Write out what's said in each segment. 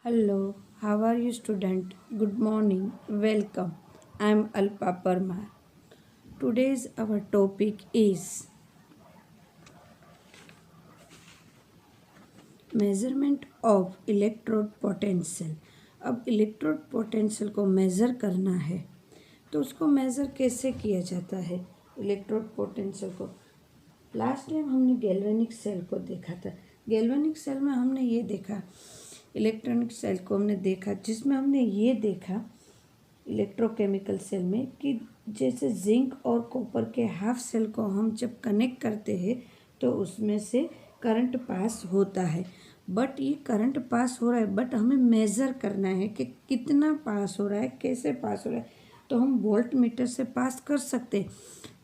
Hello, how are you, student? Good morning, welcome. I am Alpa Parmar. Today's our topic is measurement of electrode potential. अब electrode potential को measure करना है तो उसको measure कैसे किया जाता है इलेक्ट्रोड पोटेंशियल को। लास्ट टाइम हमने गैल्वेनिक सेल को देखा था। गैल्वेनिक सेल में हमने ये देखा, इलेक्ट्रॉनिक सेल को हमने देखा, जिसमें हमने ये देखा इलेक्ट्रोकेमिकल सेल में कि जैसे जिंक और कॉपर के हाफ सेल को हम जब कनेक्ट करते हैं तो उसमें से करंट पास होता है। बट ये करंट पास हो रहा है, बट हमें मेज़र करना है कि कितना पास हो रहा है, कैसे पास हो रहा है। तो हम वोल्ट मीटर से पास कर सकते,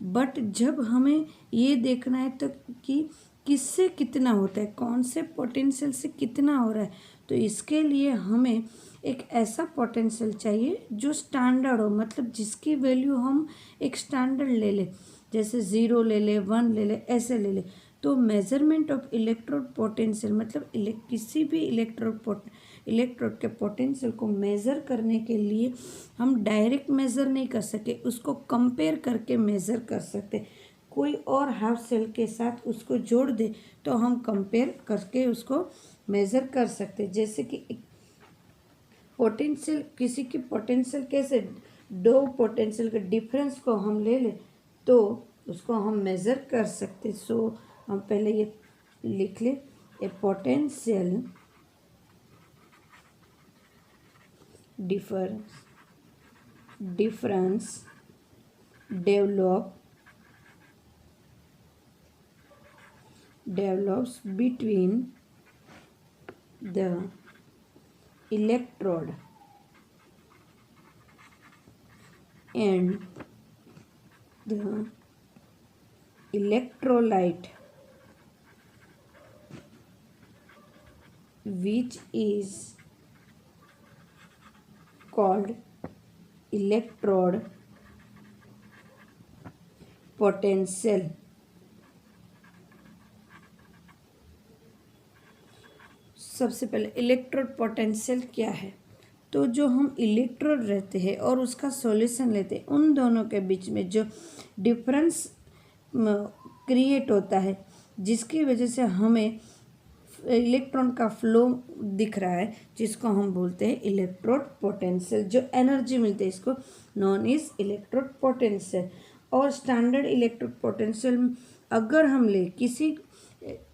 बट जब हमें ये देखना है तो कि किससे कितना होता है, कौन से पोटेंशियल से कितना हो रहा है, तो इसके लिए हमें एक ऐसा पोटेंशियल चाहिए जो स्टैंडर्ड हो, मतलब जिसकी वैल्यू हम एक स्टैंडर्ड ले लें, जैसे 0 ले ले, 1 ले ले, ऐसे ले ले। तो मेजरमेंट ऑफ इलेक्ट्रोड पोटेंशियल मतलब किसी भी इलेक्ट्रोड के पोटेंशियल को मेज़र करने के लिए हम डायरेक्ट मेज़र नहीं कर सके, उसको कंपेयर करके मेज़र कर सकते। कोई और हाफ सेल के साथ उसको जोड़ दे तो हम कंपेयर करके उसको मेज़र कर सकते। जैसे कि पोटेंशियल, किसी की पोटेंशियल कैसे, दो पोटेंशियल के डिफरेंस को हम ले लें तो उसको हम मेज़र कर सकते। सो हम पहले ये लिख ले, a potential difference develops between the electrode and the electrolyte, which is called electrode potential। सबसे पहले इलेक्ट्रोड पोटेंशियल क्या है, तो जो हम इलेक्ट्रोड रहते हैं और उसका सॉल्यूशन लेते हैं, उन दोनों के बीच में जो डिफरेंस क्रिएट होता है, जिसकी वजह से हमें इलेक्ट्रॉन का फ्लो दिख रहा है, जिसको हम बोलते हैं इलेक्ट्रोड पोटेंशियल। जो एनर्जी मिलती है इसको नॉन इज इलेक्ट्रोड पोटेंशियल। और स्टैंडर्ड इलेक्ट्रोड पोटेंशियल अगर हम ले किसी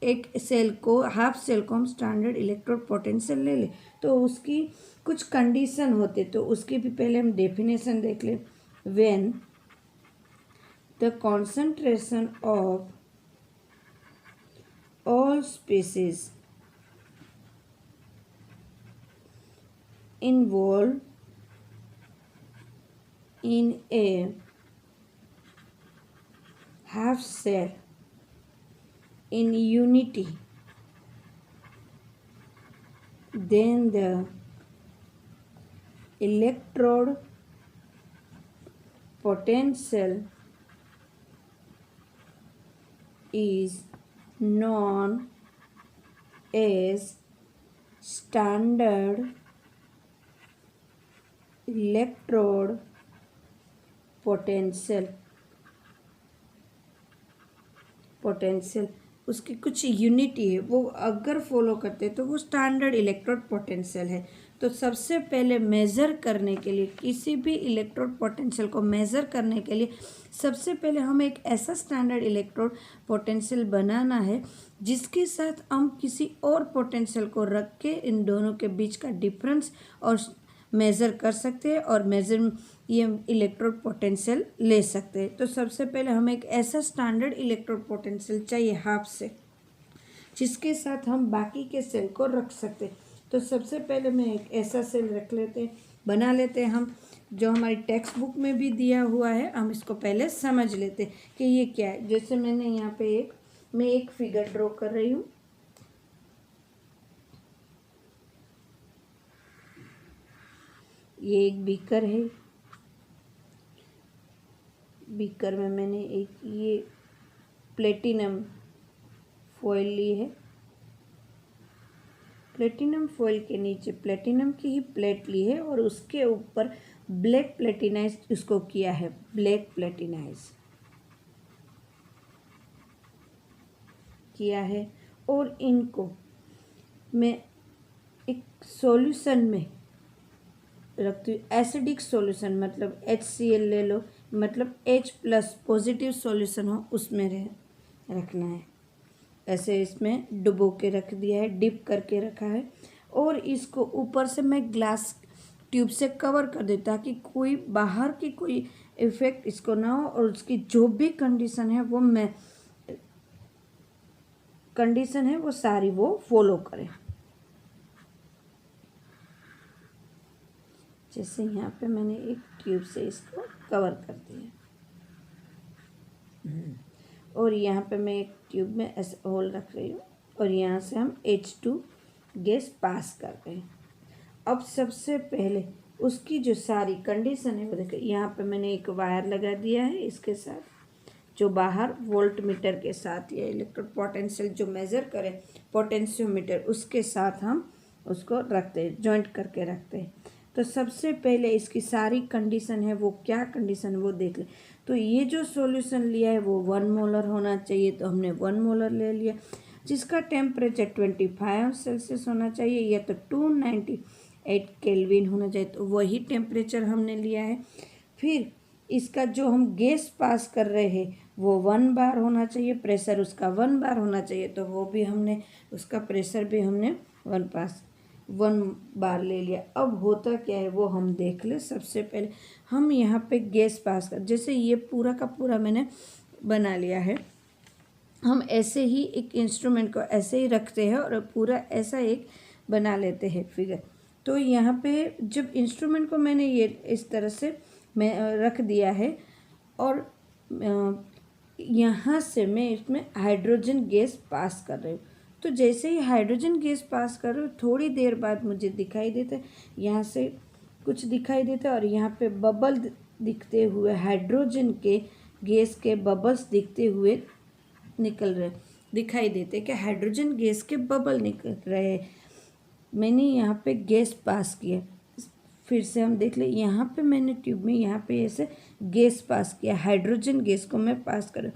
एक सेल को, हाफ सेल को हम स्टैंडर्ड इलेक्ट्रोड पोटेंशियल ले ले तो उसकी कुछ कंडीशन होते, तो उसकी भी पहले हम डेफिनेशन देख ले। When the concentration of all species involved in a half cell in unity, then the electrode potential is known as standard electrode potential उसकी कुछ यूनिटी है, वो अगर फॉलो करते तो वो स्टैंडर्ड इलेक्ट्रोड पोटेंशियल है। तो सबसे पहले मेज़र करने के लिए, किसी भी इलेक्ट्रोड पोटेंशियल को मेज़र करने के लिए सबसे पहले हमें एक ऐसा स्टैंडर्ड इलेक्ट्रोड पोटेंशियल बनाना है जिसके साथ हम किसी और पोटेंशियल को रख के इन दोनों के बीच का डिफरेंस और मेज़र कर सकते हैं और मेज़र ये इलेक्ट्रोड पोटेंशियल ले सकते हैं। तो सबसे पहले हमें एक ऐसा स्टैंडर्ड इलेक्ट्रोड पोटेंशियल चाहिए हाफ से, जिसके साथ हम बाकी के सेल को रख सकते। तो सबसे पहले मैं एक ऐसा सेल रख लेते बना लेते हैं हम, जो हमारी टेक्स्ट बुक में भी दिया हुआ है। हम इसको पहले समझ लेते कि ये क्या है। जैसे मैंने यहाँ पे मैं एक फिगर ड्रॉ कर रही हूँ। ये एक बीकर है, बीकर में मैंने एक ये प्लेटिनम फॉइल ली है, प्लेटिनम फॉइल के नीचे प्लेटिनम की ही प्लेट ली है और उसके ऊपर ब्लैक प्लेटिनाइज उसको किया है, ब्लैक प्लेटिनाइज किया है। और इनको मैं एक सॉल्यूशन में रखती हूँ, एसिडिक सॉल्यूशन, मतलब HCl ले लो, मतलब H+ पॉजिटिव सॉल्यूशन हो उसमें रखना है। ऐसे इसमें डुबो के रख दिया है, डिप करके रखा है। और इसको ऊपर से मैं ग्लास ट्यूब से कवर कर देता ताकि कोई बाहर की कोई इफेक्ट इसको ना हो और उसकी जो भी कंडीशन है वो सारी वो फॉलो करे। जैसे यहाँ पे मैंने एक ट्यूब से इसको कवर कर दिया और यहाँ पे मैं एक ट्यूब में ऐसे होल रख रही हूँ और यहाँ से हम H2 गैस पास कर रहे हैं। अब सबसे पहले उसकी जो सारी कंडीशन है वो देखिए, यहाँ पे मैंने एक वायर लगा दिया है इसके साथ, जो बाहर वोल्ट मीटर के साथ या इलेक्ट्रोड पोटेंशियल जो मेज़र करें पोटेंशियोमीटर उसके साथ हम उसको रखते हैं, जॉइंट करके रखते हैं। तो सबसे पहले इसकी सारी कंडीशन है वो क्या कंडीशन है वो देख लें। तो ये जो सॉल्यूशन लिया है वो 1 मोलर होना चाहिए, तो हमने 1 मोलर ले लिया। जिसका टेम्परेचर 25 होना चाहिए या तो 298 केल्विन होना चाहिए, तो वही टेम्परेचर हमने लिया है। फिर इसका जो हम गैस पास कर रहे हैं वो 1 बार होना चाहिए, प्रेशर उसका 1 बार होना चाहिए, तो वो भी हमने उसका प्रेशर भी हमने 1 बार ले लिया। अब होता क्या है वो हम देख ले। सबसे पहले हम यहाँ पे गैस पास कर, जैसे ये पूरा का पूरा मैंने बना लिया है, हम ऐसे ही एक इंस्ट्रूमेंट को ऐसे ही रखते हैं और पूरा ऐसा एक बना लेते हैं फिगर। तो यहाँ पे जब इंस्ट्रूमेंट को मैंने ये इस तरह से मैं रख दिया है और यहाँ से मैं इसमें हाइड्रोजन गैस पास कर रही हूँ। तो जैसे ही हाइड्रोजन गैस पास कर रही हूँ थोड़ी देर बाद मुझे दिखाई देता है, यहाँ से कुछ दिखाई देता है और यहाँ पे बबल दिखते हुए, हाइड्रोजन के गैस के बबल्स दिखते हुए निकल रहे दिखाई देते कि हाइड्रोजन गैस के बबल निकल रहे। मैंने यहाँ पे गैस पास किया, फिर से हम देख ले, यहाँ पे मैंने ट्यूब में यहाँ पे ऐसे गैस पास किया, हाइड्रोजन गैस को मैं पास कर,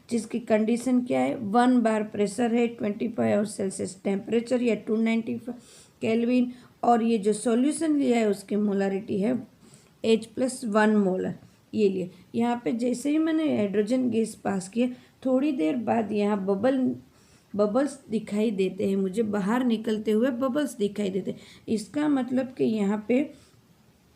जिसकी कंडीशन क्या है 1 बार प्रेशर है, 25 टेम्परेचर या 295 केल्विन, और ये जो सॉल्यूशन लिया है उसकी मोलारिटी है H+1 मोलर ये लिए। यहाँ पे जैसे ही मैंने हाइड्रोजन गैस पास किया थोड़ी देर बाद यहाँ बबल्स दिखाई देते हैं, मुझे बाहर निकलते हुए बबल्स दिखाई देते हैं। इसका मतलब कि यहाँ पे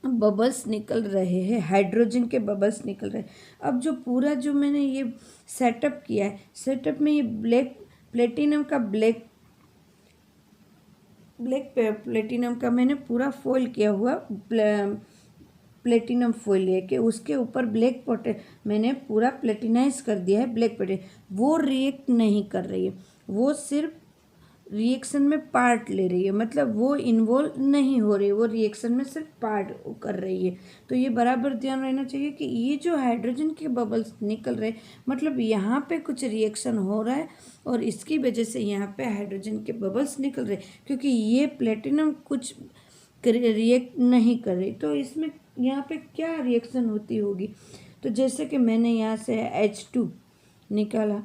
बबल्स निकल रहे हैं, हाइड्रोजन के बबल्स निकल रहे हैं। अब जो पूरा जो मैंने ये सेटअप किया है, सेटअप में ये प्लेटिनम का मैंने पूरा फॉइल किया हुआ प्लेटिनम फॉइल है कि उसके ऊपर मैंने पूरा प्लेटिनाइज कर दिया है ब्लैक पोटेट। वो रिएक्ट नहीं कर रही है, वो सिर्फ रिएक्शन में पार्ट ले रही है, मतलब वो इन्वॉल्व नहीं हो रही है, वो रिएक्शन में सिर्फ पार्ट कर रही है। तो ये बराबर ध्यान रहना चाहिए कि ये जो हाइड्रोजन के बबल्स निकल रहे मतलब यहाँ पे कुछ रिएक्शन हो रहा है और इसकी वजह से यहाँ पे हाइड्रोजन के बबल्स निकल रहे, क्योंकि ये प्लेटिनम कुछ रिएक्ट नहीं कर रही। तो इसमें यहाँ पे क्या रिएक्शन होती होगी, तो जैसे कि मैंने यहाँ से H2 निकाला,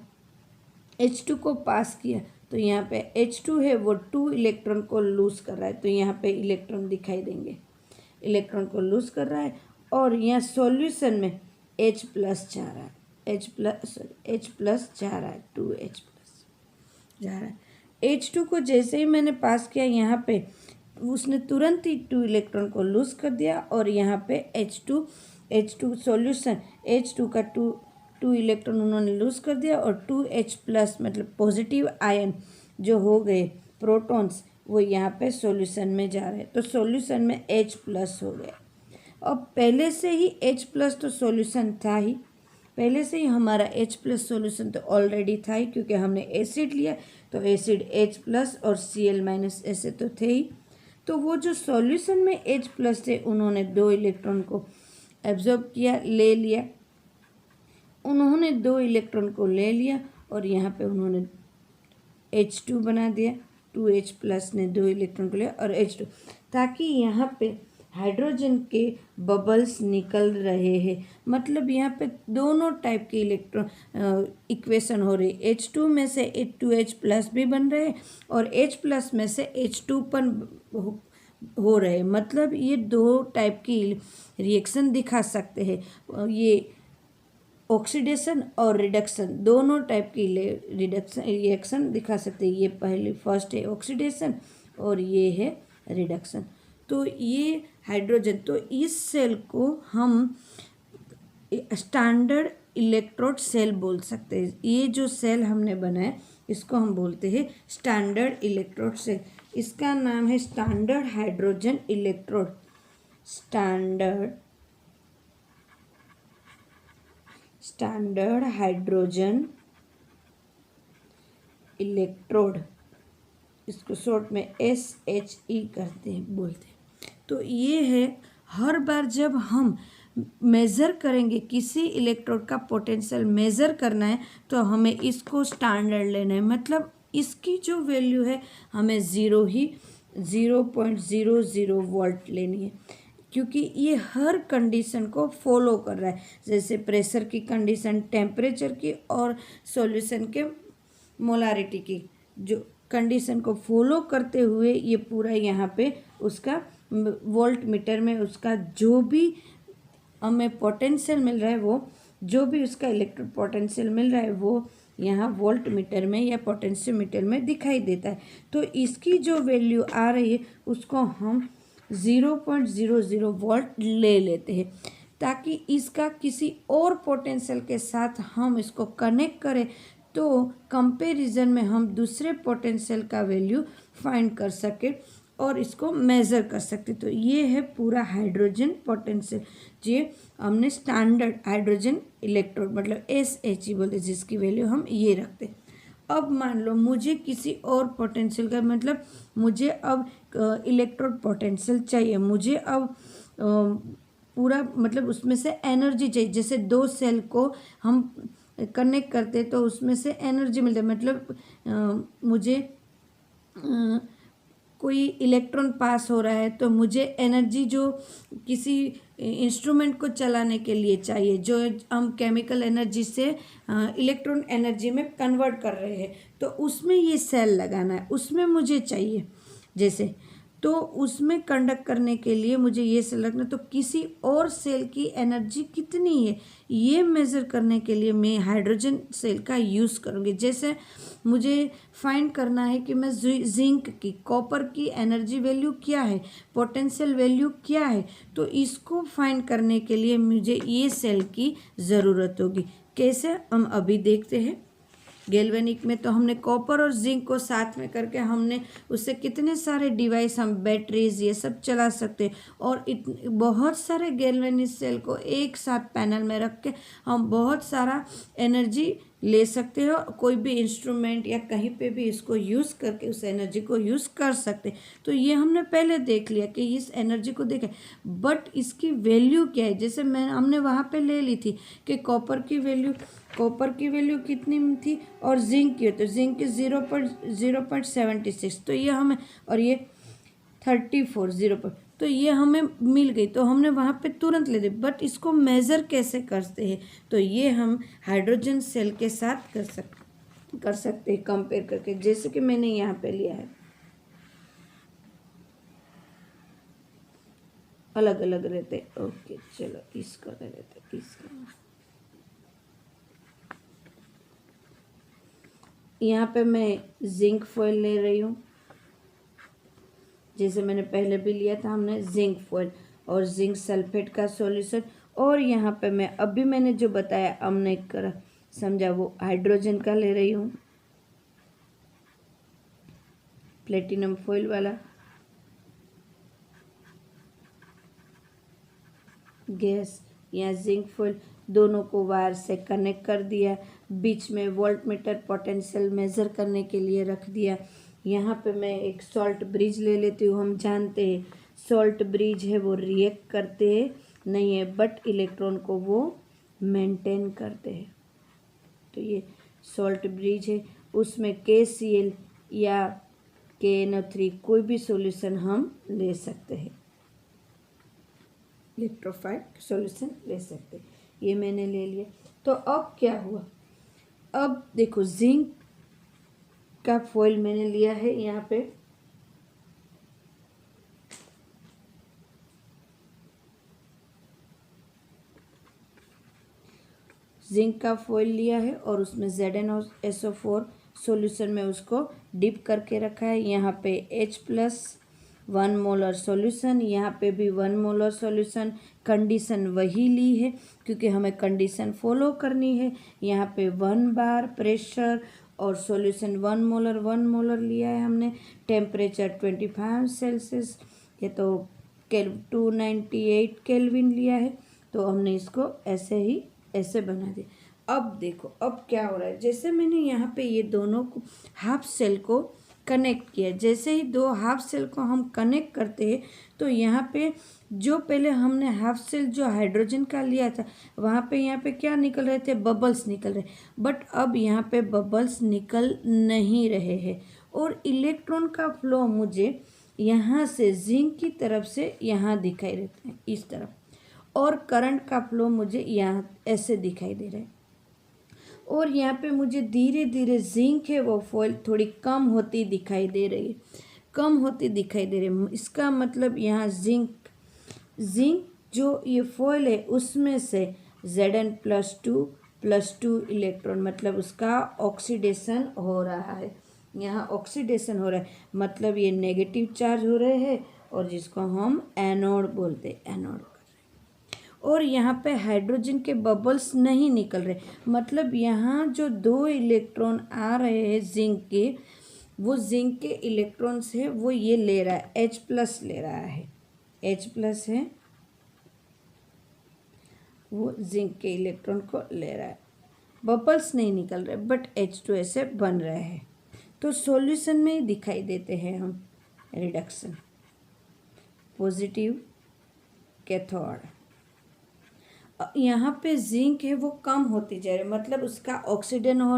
H2 को पास किया, तो यहाँ पे H2 है वो 2 इलेक्ट्रॉन को लूज कर रहा है, तो यहाँ पे इलेक्ट्रॉन दिखाई देंगे, इलेक्ट्रॉन को लूज कर रहा है। और यहाँ सॉल्यूशन में H+ जा रहा है, H+ जा रहा है, 2H+ जा रहा है। H2 को जैसे ही मैंने पास किया यहाँ पे उसने तुरंत ही 2 इलेक्ट्रॉन को लूज कर दिया और यहाँ पे H2 सॉल्यूशन H2 का 2 इलेक्ट्रॉन उन्होंने लूज कर दिया और 2H+ मतलब पॉजिटिव आयन जो हो गए प्रोटॉन्स वो यहाँ पे सॉल्यूशन में जा रहे हैं, तो सॉल्यूशन में H+ हो गया। अब पहले से ही H+ तो सॉल्यूशन था ही, पहले से ही हमारा H+ सॉल्यूशन तो ऑलरेडी था ही, क्योंकि हमने एसिड लिया तो एसिड H+ और Cl- ऐसे तो थे ही। तो वो जो सॉल्यूशन में H+ थे उन्होंने 2 इलेक्ट्रॉन को एब्जॉर्ब किया, ले लिया, उन्होंने 2 इलेक्ट्रॉन को ले लिया और यहाँ पे उन्होंने H2 बना दिया, 2H प्लस ने 2 इलेक्ट्रॉन को लिया और H2, ताकि यहाँ पे हाइड्रोजन के बबल्स निकल रहे हैं। मतलब यहाँ पे दोनों टाइप के इलेक्ट्रॉन इक्वेशन हो रही है। H2 में से 2H प्लस भी बन रहे हैं और H प्लस में से H2 पर हो रहे। मतलब ये दो टाइप की रिएक्शन दिखा सकते हैं। ये ऑक्सीडेशन और रिडक्शन दोनों टाइप की रिएक्शन दिखा सकते हैं। ये पहले फर्स्ट है ऑक्सीडेशन और ये है रिडक्शन। तो ये हाइड्रोजन, तो इस सेल को हम स्टैंडर्ड इलेक्ट्रोड सेल बोल सकते हैं। ये जो सेल हमने बनाया इसको हम बोलते हैं स्टैंडर्ड इलेक्ट्रोड सेल। इसका नाम है standard hydrogen electrode, standard hydrogen electrode, इसको शॉर्ट में SHE करते हैं, बोलते हैं। तो ये है, हर बार जब हम मेज़र करेंगे किसी इलेक्ट्रोड का पोटेंशियल मेज़र करना है तो हमें इसको स्टैंडर्ड लेना है। मतलब इसकी जो वैल्यू है हमें 0.00 वोल्ट लेनी है, क्योंकि ये हर कंडीशन को फॉलो कर रहा है। जैसे प्रेशर की कंडीशन, टेम्परेचर की और सॉल्यूशन के मोलारिटी की जो कंडीशन को फॉलो करते हुए ये पूरा यहाँ पे उसका वोल्ट मीटर में उसका जो भी हमें पोटेंशियल मिल रहा है, वो जो भी उसका इलेक्ट्रिक पोटेंशियल मिल रहा है वो यहाँ वोल्ट मीटर में या पोटेंशियोमीटर में दिखाई देता है। तो इसकी जो वैल्यू आ रही है उसको हम 0.00 वोल्ट ले लेते हैं, ताकि इसका किसी और पोटेंशियल के साथ हम इसको कनेक्ट करें तो कंपैरिजन में हम दूसरे पोटेंशियल का वैल्यू फाइंड कर सके और इसको मेज़र कर सकते। तो ये है पूरा हाइड्रोजन पोटेंशियल, ये हमने स्टैंडर्ड हाइड्रोजन इलेक्ट्रोड मतलब SHE बोलते, जिसकी वैल्यू हम ये रखते। अब मान लो मुझे किसी और पोटेंशियल का, मतलब मुझे अब इलेक्ट्रोड पोटेंशियल चाहिए, मुझे अब पूरा मतलब उसमें से एनर्जी चाहिए। जैसे दो सेल को हम कनेक्ट करते तो उसमें से एनर्जी मिलती है। मतलब मुझे कोई इलेक्ट्रॉन पास हो रहा है तो मुझे एनर्जी जो किसी इंस्ट्रूमेंट को चलाने के लिए चाहिए, जो हम केमिकल एनर्जी से इलेक्ट्रॉन एनर्जी में कन्वर्ट कर रहे हैं, तो उसमें ये सेल लगाना है, उसमें मुझे चाहिए। जैसे तो उसमें कंडक्ट करने के लिए मुझे ये सेल रखना, तो किसी और सेल की एनर्जी कितनी है ये मेज़र करने के लिए मैं हाइड्रोजन सेल का यूज़ करूँगी। जैसे मुझे फाइंड करना है कि मैं जिंक की, कॉपर की एनर्जी वैल्यू क्या है, पोटेंशियल वैल्यू क्या है, तो इसको फाइंड करने के लिए मुझे ये सेल की ज़रूरत होगी। कैसे, हम अभी देखते हैं। गैल्वेनिक में तो हमने कॉपर और जिंक को साथ में करके हमने उससे कितने सारे डिवाइस, हम बैटरीज ये सब चला सकते हैं। और बहुत सारे गैल्वेनिक सेल को एक साथ पैनल में रख के हम बहुत सारा एनर्जी ले सकते हैं और कोई भी इंस्ट्रूमेंट या कहीं पे भी इसको यूज़ करके उस एनर्जी को यूज़ कर सकते हैं। तो ये हमने पहले देख लिया कि इस एनर्जी को देखें, बट इसकी वैल्यू क्या है। जैसे हमने वहाँ पे ले ली थी कि कॉपर की वैल्यू कितनी थी और जिंक की, तो जिंक की 0.76, तो ये हमें, और ये 34 तो ये हमें मिल गई, तो हमने वहाँ पे तुरंत ले ली। बट इसको मेज़र कैसे करते हैं, तो ये हम हाइड्रोजन सेल के साथ कर सकते हैं कंपेयर करके। जैसे कि मैंने यहाँ पे लिया है, अलग अलग रहते। ओके चलो इसको ले लेते, इसका यहाँ पे मैं जिंक फॉइल ले रही हूँ, जैसे मैंने पहले भी लिया था हमने जिंक फॉइल और जिंक सल्फेट का सॉल्यूशन। और यहाँ पे मैं अभी मैंने जो बताया हमने कर समझा वो हाइड्रोजन का ले रही हूँ, प्लेटिनम फॉइल वाला। गैस या जिंक फॉइल दोनों को वायर से कनेक्ट कर दिया, बीच में वोल्ट मीटर पोटेंशियल मेज़र करने के लिए रख दिया। यहाँ पे मैं एक सॉल्ट ब्रिज ले लेती हूँ। हम जानते हैं सॉल्ट ब्रिज है वो रिएक्ट करते नहीं है, बट इलेक्ट्रॉन को वो मेंटेन करते हैं। तो ये सॉल्ट ब्रिज है, उसमें KCl या KNO3 कोई भी सॉल्यूशन हम ले सकते हैं, इलेक्ट्रोफाइड सॉल्यूशन ले सकते हैं। ये मैंने ले लिया। तो अब क्या हुआ, अब देखो जिंक का फॉइल मैंने लिया है यहाँ पे, जिंक का फॉइल लिया है और उसमें ZnSO4 सॉल्यूशन में उसको डिप करके रखा है। यहाँ पे H+1 मोलर सॉल्यूशन, यहाँ पे भी 1 मोलर सॉल्यूशन। कंडीशन वही ली है क्योंकि हमें कंडीशन फॉलो करनी है। यहाँ पे 1 बार प्रेशर और सॉल्यूशन 1 मोलर लिया है हमने। टेम्परेचर 25 सेल्सियस, ये तो 298 केल्विन लिया है। तो हमने इसको ऐसे बना दिया। अब देखो अब क्या हो रहा है, जैसे मैंने यहाँ पे ये दोनों को हाफ सेल को कनेक्ट किया, जैसे ही दो हाफ सेल को हम कनेक्ट करते हैं तो यहाँ पे जो पहले हमने हाफ सेल जो हाइड्रोजन का लिया था वहाँ पे यहाँ पे क्या निकल रहे थे, बबल्स निकल रहे, बट अब यहाँ पे बबल्स निकल नहीं रहे हैं और इलेक्ट्रॉन का फ्लो मुझे यहाँ से जिंक की तरफ से यहाँ दिखाई देते हैं इस तरफ, और करंट का फ्लो मुझे यहाँ ऐसे दिखाई दे रहा है। और यहाँ पे मुझे धीरे धीरे जिंक है वो फॉइल थोड़ी कम होती दिखाई दे रही है, कम होती दिखाई दे रही है। इसका मतलब यहाँ जिंक जो ये फॉइल है उसमें से Zn+2 इलेक्ट्रॉन, मतलब उसका ऑक्सीडेशन हो रहा है, यहाँ ऑक्सीडेशन हो रहा है, मतलब ये नेगेटिव चार्ज हो रहे हैं और जिसको हम एनोड बोलते हैं, एनोड। और यहाँ पे हाइड्रोजन के बबल्स नहीं निकल रहे, मतलब यहाँ जो दो इलेक्ट्रॉन आ रहे हैं जिंक के, वो जिंक के इलेक्ट्रॉन्स है वो ये ले रहा है, H+ ले रहा है, H+ है वो जिंक के इलेक्ट्रॉन को ले रहा है, बबल्स नहीं निकल रहे बट H2 ऐसे बन रहे हैं। तो सॉल्यूशन में ही दिखाई देते हैं हम रिडक्शन, पॉजिटिव कैथोड। यहाँ पे जिंक है वो कम होती जा रही है, मतलब उसका ऑक्सीडेशन हो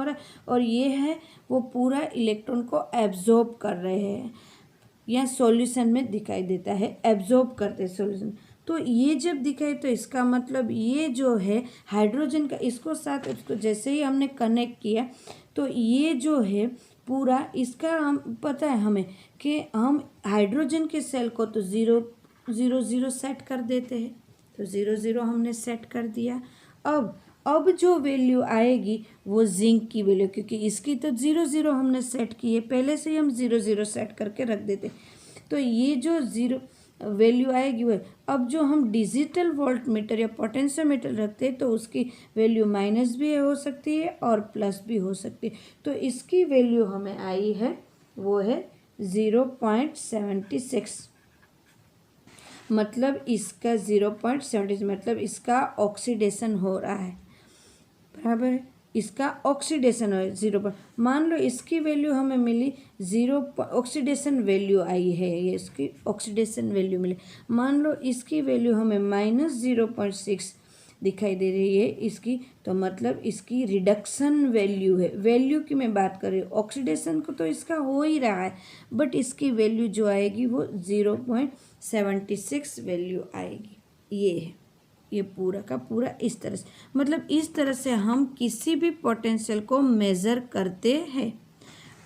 रहा है और ये है वो पूरा इलेक्ट्रॉन को एब्जॉर्ब कर रहे हैं, यहाँ सॉल्यूशन में दिखाई देता है, एब्जॉर्ब करते हैं सॉल्यूशन। तो ये जब दिखाई तो इसका मतलब ये जो है हाइड्रोजन का, इसको साथ उसको जैसे ही हमने कनेक्ट किया तो ये जो है पूरा इसका हम पता है हमें कि हम हाइड्रोजन के सेल को तो 0 सेट कर देते हैं, तो 0 हमने सेट कर दिया। अब जो वैल्यू आएगी वो जिंक की वैल्यू, क्योंकि इसकी तो 0 हमने सेट की है, पहले से ही हम 0 सेट करके रख देते, तो ये जो 0 वैल्यू आएगी वो। अब जो हम डिजिटल वोल्ट मीटर या पोटेंशियोमीटर रखते हैं तो उसकी वैल्यू माइनस भी हो सकती है और प्लस भी हो सकती है। तो इसकी वैल्यू हमें आई है वो है 0.76, मतलब इसका 0.76 मतलब इसका ऑक्सीडेशन हो रहा है, बराबर है, इसका ऑक्सीडेशन हो 0 मान लो इसकी वैल्यू हमें मिली 0, ऑक्सीडेशन वैल्यू आई है, ये इसकी ऑक्सीडेशन वैल्यू मिली, मान लो इसकी वैल्यू हमें -0.6 दिखाई दे रही है इसकी, तो मतलब इसकी रिडक्शन वैल्यू है, वैल्यू की मैं बात कर रही हूँ, ऑक्सीडेशन को तो इसका हो ही रहा है बट इसकी वैल्यू जो आएगी वो 0.76 वैल्यू आएगी। ये है, ये पूरा का पूरा इस तरह से, मतलब इस तरह से हम किसी भी पोटेंशियल को मेज़र करते हैं।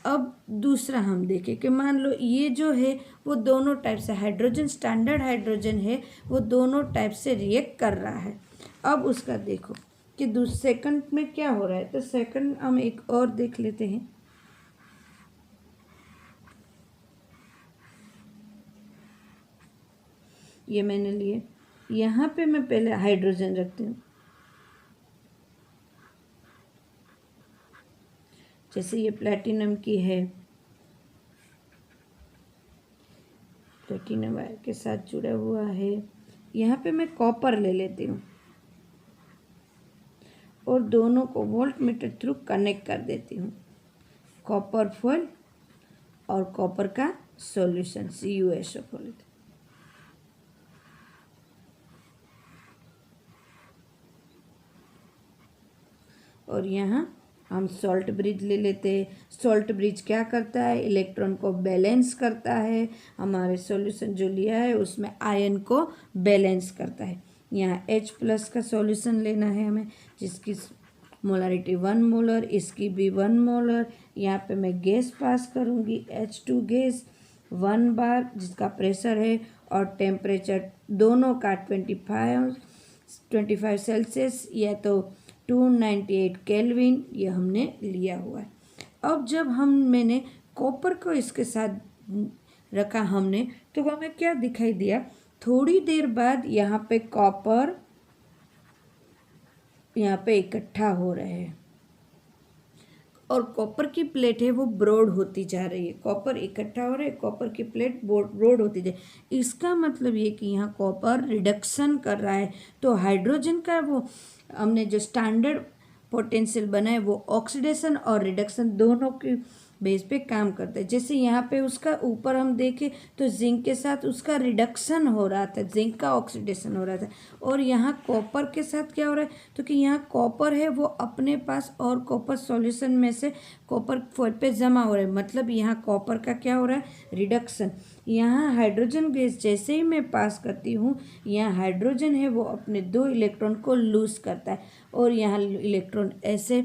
अब दूसरा हम देखें कि मान लो ये जो है वो दोनों टाइप से हाइड्रोजन, स्टैंडर्ड हाइड्रोजन है वो दोनों टाइप से रिएक्ट कर रहा है। अब उसका देखो कि सेकंड में क्या हो रहा है, तो सेकंड हम एक और देख लेते हैं। ये मैंने लिए, यहाँ पे मैं पहले हाइड्रोजन रखती हूँ, जैसे ये प्लैटिनम की है, प्लैटिनम वायर के साथ जुड़ा हुआ है, यहाँ पे मैं कॉपर ले लेती हूँ और दोनों को वोल्ट मीटर थ्रू कनेक्ट कर देती हूँ, कॉपर फॉइल और कॉपर का सॉल्यूशन CuSO4। और यहाँ हम सॉल्ट ब्रिज ले लेते हैं। सॉल्ट ब्रिज क्या करता है, इलेक्ट्रॉन को बैलेंस करता है। हमारे सॉल्यूशन जो लिया है उसमें आयन को बैलेंस करता है। यहाँ H+ का सॉल्यूशन लेना है हमें, जिसकी मोलारिटी 1 मोलर, इसकी भी 1 मोलर। यहाँ पे मैं गैस पास करूँगी, H2 गैस 1 बार, जिसका प्रेशर है और टेम्परेचर दोनों का 25 सेल्सियस या तो 298 केल्विन, ये हमने लिया हुआ है। अब जब मैंने कॉपर को इसके साथ रखा हमने, तो हमें क्या दिखाई दिया, थोड़ी देर बाद यहाँ पे कॉपर यहाँ पे इकट्ठा हो रहे हैं और कॉपर की प्लेट है वो ब्रॉड होती जा रही है। कॉपर इकट्ठा हो रहा है, कॉपर की प्लेट ब्रॉड होती जा रही है। इसका मतलब ये कि यहाँ कॉपर रिडक्शन कर रहा है। तो हाइड्रोजन का वो हमने जो स्टैंडर्ड पोटेंशियल बनाए वो ऑक्सीडेशन और रिडक्शन दोनों के बेस पे काम करता है। जैसे यहाँ पे उसका ऊपर हम देखें तो जिंक के साथ उसका रिडक्शन हो रहा था, जिंक का ऑक्सीडेशन हो रहा था, और यहाँ कॉपर के साथ क्या हो रहा है, तो कि यहाँ कॉपर है वो अपने पास और कॉपर सॉल्यूशन में से कॉपर फॉइल पे जमा हो रहा है, मतलब यहाँ कॉपर का क्या हो रहा है, रिडक्शन। यहाँ हाइड्रोजन गैस जैसे ही मैं पास करती हूँ, यहाँ हाइड्रोजन है वो अपने 2 इलेक्ट्रॉन को लूज करता है और यहाँ इलेक्ट्रॉन ऐसे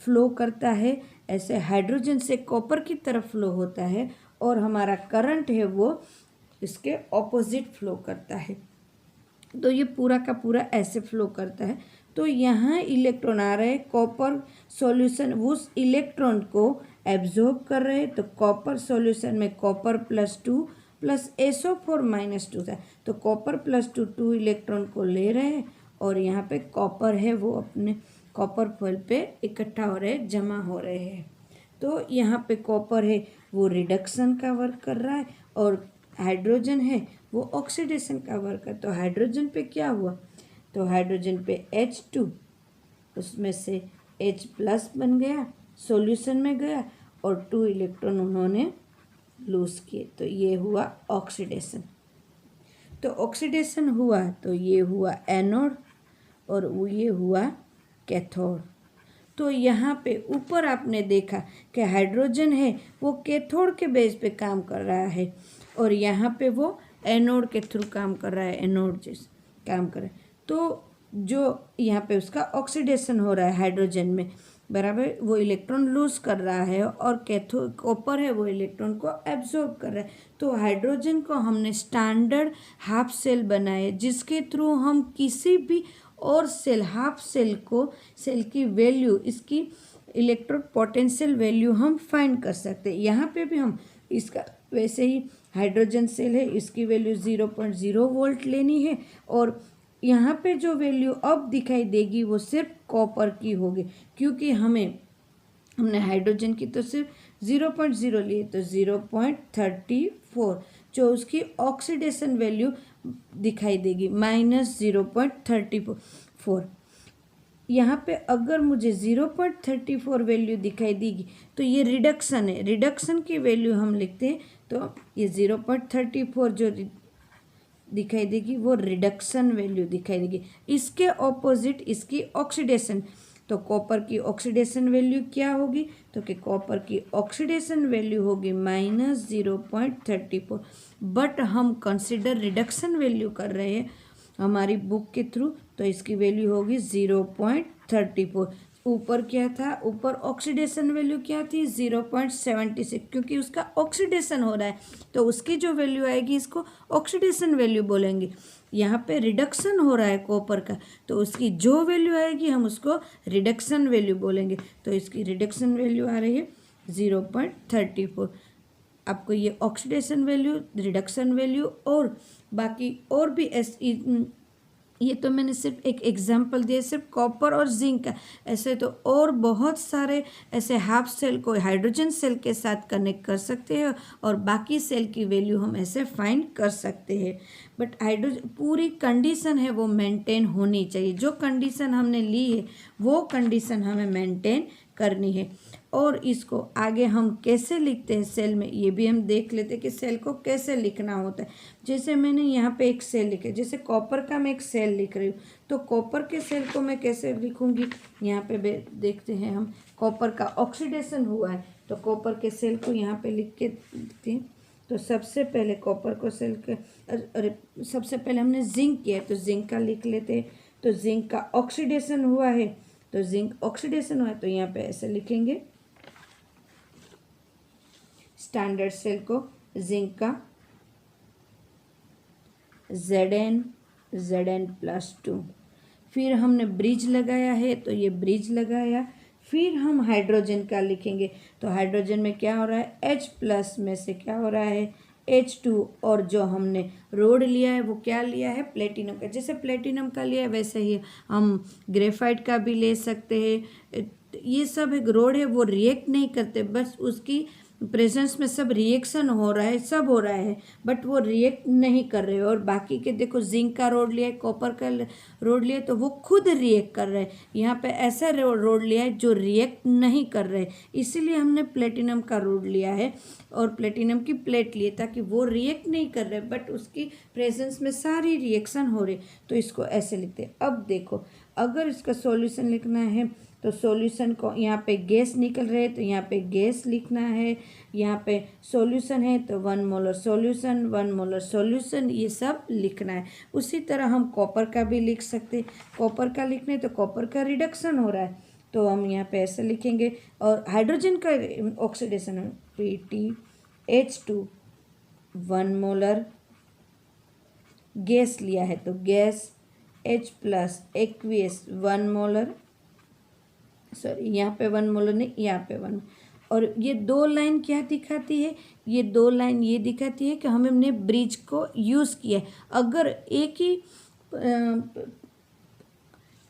फ्लो करता है, ऐसे हाइड्रोजन से कॉपर की तरफ फ्लो होता है और हमारा करंट है वो इसके ऑपोजिट फ्लो करता है। तो ये पूरा का पूरा ऐसे फ्लो करता है। तो यहाँ इलेक्ट्रॉन आ रहे हैं, कॉपर सॉल्यूशन उस इलेक्ट्रॉन को एब्जॉर्ब कर रहे हैं। तो कॉपर सॉल्यूशन में कॉपर +2 प्लस SO4 -2 था, तो कॉपर +2 इलेक्ट्रॉन को ले रहे हैं और यहाँ पे कॉपर है वो अपने कॉपर फॉइल पे इकट्ठा हो रहे हैं, जमा हो रहे हैं। तो यहाँ पे कॉपर है वो रिडक्शन का वर्क कर रहा है और हाइड्रोजन है वो ऑक्सीडेशन का वर्क है। तो हाइड्रोजन पे क्या हुआ, तो हाइड्रोजन पे H2 उसमें से H+ बन गया, सॉल्यूशन में गया और 2 इलेक्ट्रॉन उन्होंने लूज किए, तो ये हुआ ऑक्सीडेशन। तो ऑक्सीडेशन हुआ तो ये हुआ एनोड और ये हुआ कैथोड। तो यहाँ पे ऊपर आपने देखा कि हाइड्रोजन है वो कैथोड के बेस पे काम कर रहा है और यहाँ पे वो एनोड के थ्रू काम कर रहा है, एनोड जैसे काम कर रहा है। तो जो यहाँ पे उसका ऑक्सीडेशन हो रहा है हाइड्रोजन में, बराबर, वो इलेक्ट्रॉन लूज कर रहा है और कैथोड कॉपर है वो इलेक्ट्रॉन को एब्जॉर्ब कर रहा है। तो हाइड्रोजन को हमने स्टैंडर्ड हाफ सेल बनाए, जिसके थ्रू हम किसी भी और सेल, हाफ सेल को, सेल की वैल्यू, इसकी इलेक्ट्रोड पोटेंशियल वैल्यू हम फाइंड कर सकते हैं। यहाँ पे भी हम इसका वैसे ही हाइड्रोजन सेल है, इसकी वैल्यू 0.0 वोल्ट लेनी है और यहाँ पे जो वैल्यू अब दिखाई देगी वो सिर्फ कॉपर की होगी, क्योंकि हमने हाइड्रोजन की तो सिर्फ 0.0 लिए, तो 0.34 जो उसकी ऑक्सीडेशन वैल्यू दिखाई देगी -0.34। यहाँ पे अगर मुझे 0.34 वैल्यू दिखाई देगी तो ये रिडक्शन है, रिडक्शन की वैल्यू हम लिखते हैं, तो ये 0.34 जो दिखाई देगी वो रिडक्शन वैल्यू दिखाई देगी। इसके ऑपोजिट इसकी ऑक्सीडेशन, तो कॉपर की ऑक्सीडेशन वैल्यू क्या होगी, तो कि कॉपर की ऑक्सीडेशन वैल्यू होगी -0.34, बट हम कंसिडर रिडक्शन वैल्यू कर रहे हैं हमारी बुक के थ्रू, तो इसकी वैल्यू होगी 0.34। ऊपर क्या था, ऊपर ऑक्सीडेशन वैल्यू क्या थी 0.76, क्योंकि उसका ऑक्सीडेशन हो रहा है तो उसकी जो वैल्यू आएगी इसको ऑक्सीडेशन वैल्यू बोलेंगे। यहाँ पे रिडक्शन हो रहा है कॉपर का, तो उसकी जो वैल्यू आएगी हम उसको रिडक्शन वैल्यू बोलेंगे। तो इसकी रिडक्शन वैल्यू आ रही है 0.34। आपको ये ऑक्सीडेशन वैल्यू, रिडक्शन वैल्यू और बाकी और भी ये तो मैंने सिर्फ एक एग्जांपल दिया सिर्फ कॉपर और जिंक का, ऐसे तो और बहुत सारे ऐसे हाफ सेल को हाइड्रोजन सेल के साथ कनेक्ट कर सकते हैं और बाकी सेल की वैल्यू हम ऐसे फाइंड कर सकते हैं। बट हाइड्रोजन पूरी कंडीशन है वो मेंटेन होनी चाहिए, जो कंडीशन हमने ली है वो कंडीशन हमें मेंटेन करनी है। और इसको आगे हम कैसे लिखते हैं सेल में, ये भी हम देख लेते हैं कि सेल को कैसे लिखना होता है। जैसे मैंने यहाँ पे एक सेल लिखा है, जैसे कॉपर का मैं एक सेल लिख रही हूँ, तो कॉपर के सेल को मैं कैसे लिखूँगी, यहाँ पे देखते हैं हम, कॉपर का ऑक्सीडेशन हुआ है तो कॉपर के सेल को यहाँ पे लिख के लिखते हैं। तो सबसे पहले कॉपर को सेल के, अरे सबसे पहले हमने जिंक किया है तो जिंक का लिख लेते हैं। तो जिंक का ऑक्सीडेशन हुआ है, तो जिंक ऑक्सीडेशन हुआ है तो यहाँ पे ऐसे लिखेंगे स्टैंडर्ड सेल को, जिंक का Zn+2। फिर हमने ब्रिज लगाया है तो ये ब्रिज लगाया। फिर हम हाइड्रोजन का लिखेंगे, तो हाइड्रोजन में क्या हो रहा है, H+ में से क्या हो रहा है, H2, और जो हमने रोड लिया है वो क्या लिया है, प्लेटिनम का। जैसे प्लेटिनम का लिया है वैसे ही हम ग्रेफाइट का भी ले सकते हैं। ये सब एक रोड है, वो रिएक्ट नहीं करते, बस उसकी प्रेजेंस में सब रिएक्शन हो रहा है, सब हो रहा है, बट वो रिएक्ट नहीं कर रहे। और बाकी के देखो, जिंक का रोड लिया है, कॉपर का रोड लिया है, तो वो खुद रिएक्ट कर रहे हैं। यहाँ पे ऐसा रोड लिया है जो रिएक्ट नहीं कर रहे, इसीलिए हमने प्लेटिनम का रोड लिया है और प्लेटिनम की प्लेट लिए, ताकि वो रिएक्ट नहीं कर रहे बट उसकी प्रेजेंस में सारी रिएक्शन हो रही। तो इसको ऐसे लिखते हैं। अब देखो, अगर इसका सॉल्यूशन लिखना है तो सॉल्यूशन को, यहाँ पे गैस निकल रहे तो यहाँ पे गैस लिखना है, यहाँ पे सॉल्यूशन है तो 1 मोलर सॉल्यूशन, 1 मोलर सॉल्यूशन, ये सब लिखना है। उसी तरह हम कॉपर का भी लिख सकते, कॉपर का लिखने तो कॉपर का रिडक्शन हो रहा है तो हम यहाँ पे ऐसे लिखेंगे। और हाइड्रोजन का ऑक्सीडेशन है, PtH2, 1 मोलर, गैस लिया है तो gas H+ aqueous 1 molar, sorry यहाँ पे 1 मोलर नहीं, यहाँ पे 1। और ये दो लाइन क्या दिखाती है, ये दो लाइन ये दिखाती है कि हमने ब्रिज को यूज़ किया है। अगर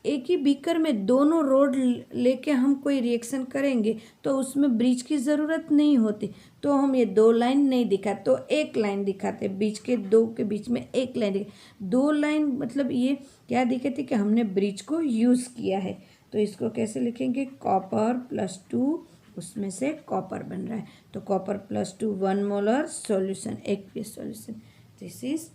एक ही बीकर में दोनों रोड लेके हम कोई रिएक्शन करेंगे तो उसमें ब्रिज की ज़रूरत नहीं होती, तो हम ये दो लाइन नहीं दिखाते, तो एक लाइन दिखाते, बीच के दो के बीच में एक लाइन दो लाइन, मतलब ये क्या दिखाती कि हमने ब्रिज को यूज़ किया है। तो इसको कैसे लिखेंगे, Copper+2, उसमें से कॉपर बन रहा है तो Copper+2 1 molar solution, aqueous solution. This is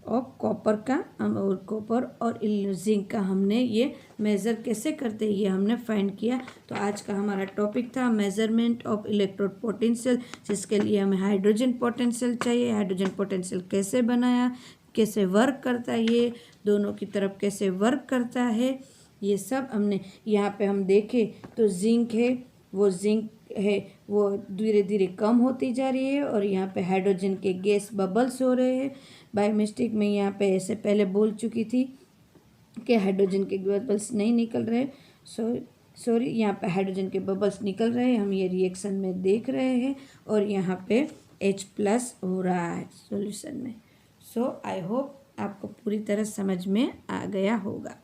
of copper का, और कॉपर और जिंक का हमने ये मेज़र कैसे करते हैं ये हमने फाइंड किया। तो आज का हमारा टॉपिक था मेज़रमेंट ऑफ इलेक्ट्रोड पोटेंशियल, जिसके लिए हमें हाइड्रोजन पोटेंशियल चाहिए। हाइड्रोजन पोटेंशियल कैसे बनाया, कैसे वर्क करता है, ये दोनों की तरफ कैसे वर्क करता है, ये सब हमने यहाँ पे हम देखें तो जिंक है, वो जिंक है वो धीरे धीरे कम होती जा रही है, और यहाँ पे हाइड्रोजन के गैस बबल्स हो रहे हैं। बाय मिस्टेक में यहाँ पे ऐसे पहले बोल चुकी थी कि हाइड्रोजन के बबल्स नहीं निकल रहे, सॉरी यहाँ पे हाइड्रोजन के बबल्स निकल रहे हैं, हम ये रिएक्शन में देख रहे हैं, और यहाँ पे H+ हो रहा है सॉल्यूशन में। सो आई होप आपको पूरी तरह समझ में आ गया होगा।